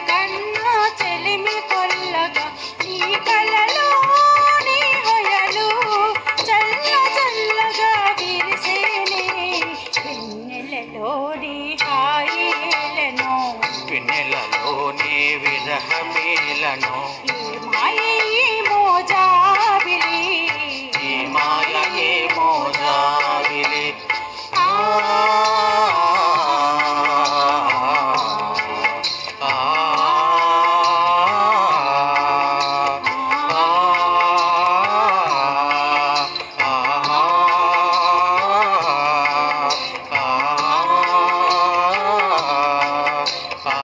కన్నా చెలిమి కొల్లగా నీ కలలో నీ వయలు చల్ల చల్లగా విరిసేనే వెన్నెలలోని హాయిలను వెన్నెలలోని విరహమేలను